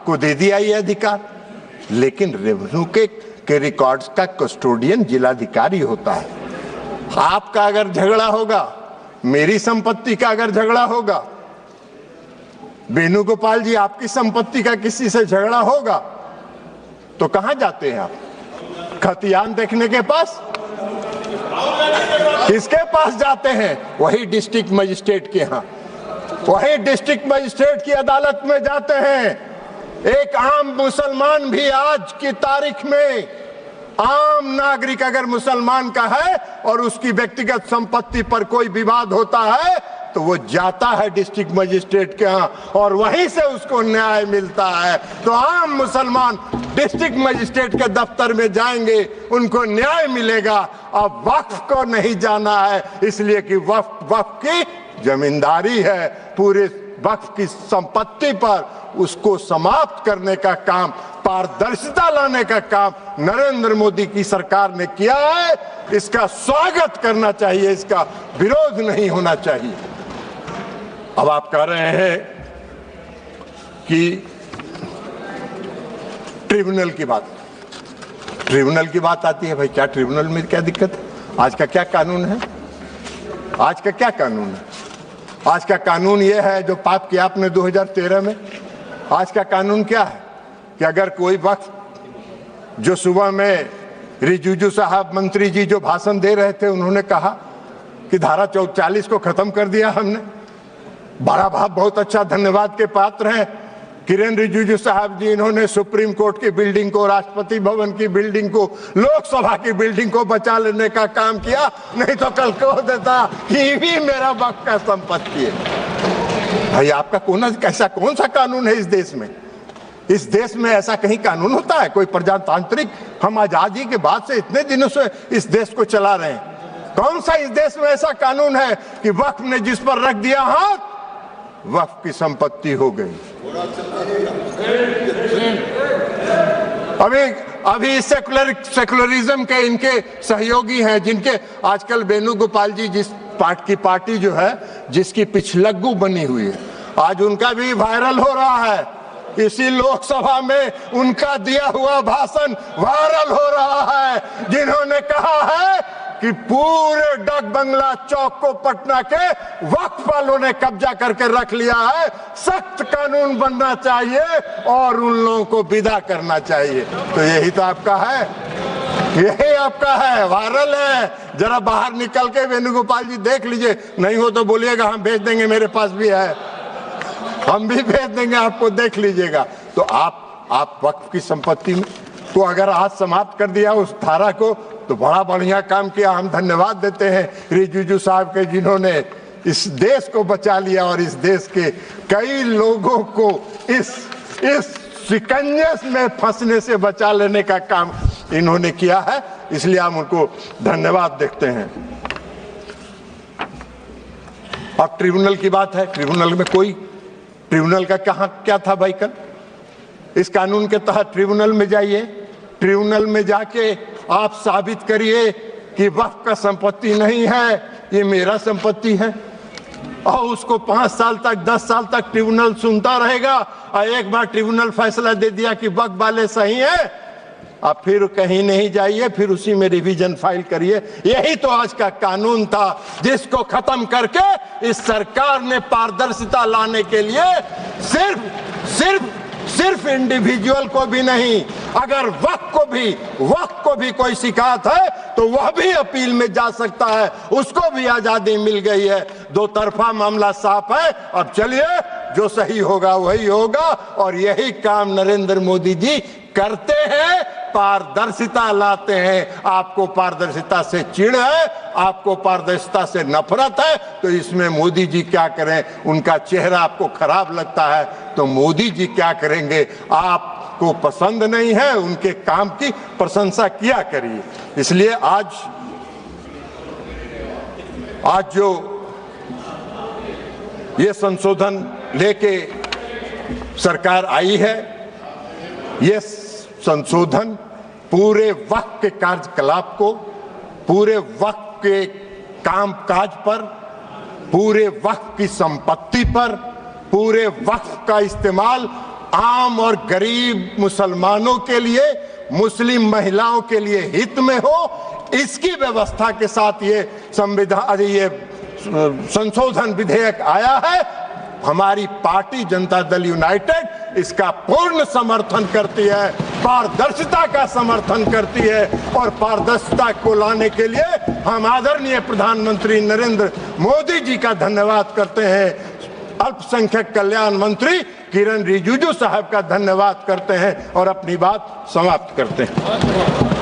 आपको दे दिया ये अधिकार, लेकिन रेवेन्यू के रिकॉर्ड्स का कस्टोडियन जिलाधिकारी होता है। आपका अगर झगड़ा होगा, मेरी संपत्ति का अगर झगड़ा होगा, वेणुगोपाल जी आपकी संपत्ति का किसी से झगड़ा होगा, तो कहां जाते हैं आप? खतियान देखने के पास? किसके पास जाते हैं? वही डिस्ट्रिक्ट मजिस्ट्रेट के यहाँ, वही डिस्ट्रिक्ट मजिस्ट्रेट की अदालत में जाते हैं। एक आम मुसलमान भी आज की तारीख में, आम नागरिक अगर मुसलमान का है और उसकी व्यक्तिगत संपत्ति पर कोई विवाद होता है तो वो जाता है डिस्ट्रिक्ट मजिस्ट्रेट के यहाँ और वहीं से उसको न्याय मिलता है। तो आम मुसलमान डिस्ट्रिक्ट मजिस्ट्रेट के दफ्तर में जाएंगे, उनको न्याय मिलेगा। अब वक्फ को नहीं जाना है, इसलिए कि वक्फ की जमींदारी है। पूरे वक्फ की संपत्ति पर उसको समाप्त करने का काम, पारदर्शिता लाने का काम नरेंद्र मोदी की सरकार ने किया है। इसका स्वागत करना चाहिए, इसका विरोध नहीं होना चाहिए। अब आप कह रहे हैं कि ट्रिब्यूनल की बात आती है। भाई क्या ट्रिब्यूनल में क्या दिक्कत है? आज का क्या कानून है? आज का क्या कानून है? आज का कानून यह है जो पाप किया आपने 2013 में। आज का कानून क्या है कि अगर कोई वक्त, जो सुबह में रिजिजू साहब मंत्री जी जो भाषण दे रहे थे, उन्होंने कहा कि धारा 40 को खत्म कर दिया हमने। बड़ा भाव, बहुत अच्छा, धन्यवाद के पात्र हैं किरेन रिजिजू साहब जी। इन्होंने सुप्रीम कोर्ट की बिल्डिंग को, राष्ट्रपति भवन की बिल्डिंग को, लोकसभा की बिल्डिंग को बचा लेने का काम किया। नहीं तो कल कह देता कि ये भी मेरा वक्त का संपत्ति है। भाई आपका कौन सा कानून है इस देश में? इस देश में ऐसा कहीं कानून होता है? कोई प्रजातांत्रिक, हम आजादी के बाद से इतने दिनों से इस देश को चला रहे हैं। कौन सा इस देश में ऐसा कानून है कि वक्फ ने जिस पर रख दिया हाथ, वक्फ की संपत्ति हो गई? अभी सेकुलरिज्म के इनके सहयोगी हैं, जिनके आजकल वेणुगोपाल जी जिस पार्टी जो है, जिसकी पिछलग्गू बनी हुई है, आज उनका भी वायरल हो रहा है। इसी लोकसभा में उनका दिया हुआ भाषण वायरल हो रहा है, जिन्होंने कहा है कि पूरे डाक बंगला चौक को पटना के वक्फ वालों ने कब्जा करके रख लिया है। सख्त कानून बनना चाहिए और उन लोगों को विदा करना चाहिए। तो यही तो आपका है, यही आपका है, वायरल है। जरा बाहर निकल के वेणुगोपाल जी देख लीजिए, नहीं हो तो बोलिएगा, हम भेज देंगे, मेरे पास भी है, हम भी भेज देंगे आपको, देख लीजिएगा। तो आप वक्फ की संपत्ति में तो अगर आज समाप्त कर दिया उस धारा को, तो बड़ा बढ़िया काम किया। हम धन्यवाद देते हैं रिजिजू साहब के, जिन्होंने इस देश को बचा लिया और इस देश के कई लोगों को इस शिकंजे में फंसने से बचा लेने का काम इन्होंने किया है। इसलिए हम उनको धन्यवाद देते हैं। अब ट्रिब्यूनल की बात है। ट्रिब्यूनल का क्या था भाई? कल इस कानून के तहत ट्रिब्यूनल में जाइए, ट्रिब्यूनल में जाके आप साबित करिए कि वक्फ का संपत्ति नहीं है, ये मेरा संपत्ति है। और उसको 5 साल तक, 10 साल तक ट्रिब्यूनल सुनता रहेगा। और एक बार ट्रिब्यूनल फैसला दे दिया कि वक्फ वाले सही है, आप फिर कहीं नहीं जाइए, फिर उसी में रिवीजन फाइल करिए। यही तो आज का कानून था, जिसको खत्म करके इस सरकार ने पारदर्शिता लाने के लिए सिर्फ इंडिविजुअल को भी नहीं, अगर वक्फ को भी कोई शिकायत है तो वह भी अपील में जा सकता है, उसको भी आजादी मिल गई है। दो तरफा मामला साफ है। अब चलिए, जो सही होगा वही होगा, और यही काम नरेंद्र मोदी जी करते हैं, पारदर्शिता लाते हैं। आपको पारदर्शिता से चिढ़ है, आपको पारदर्शिता से नफरत है, तो इसमें मोदी जी क्या करें? उनका चेहरा आपको खराब लगता है तो मोदी जी क्या करेंगे? आपको पसंद नहीं है, उनके काम की प्रशंसा किया करिए। इसलिए आज जो ये संशोधन लेके सरकार आई है, ये संशोधन पूरे वक्फ के कार्यकलाप को, पूरे वक्फ के कामकाज पर, पूरे वक्फ की संपत्ति पर, पूरे वक्फ का इस्तेमाल आम और गरीब मुसलमानों के लिए, मुस्लिम महिलाओं के लिए हित में हो, इसकी व्यवस्था के साथ ये संशोधन विधेयक आया है। हमारी पार्टी जनता दल यूनाइटेड इसका पूर्ण समर्थन करती है, पारदर्शिता का समर्थन करती है और पारदर्शिता को लाने के लिए हम आदरणीय प्रधानमंत्री नरेंद्र मोदी जी का धन्यवाद करते हैं। अल्पसंख्यक कल्याण मंत्री किरण रिजिजू साहब का धन्यवाद करते हैं और अपनी बात समाप्त करते हैं।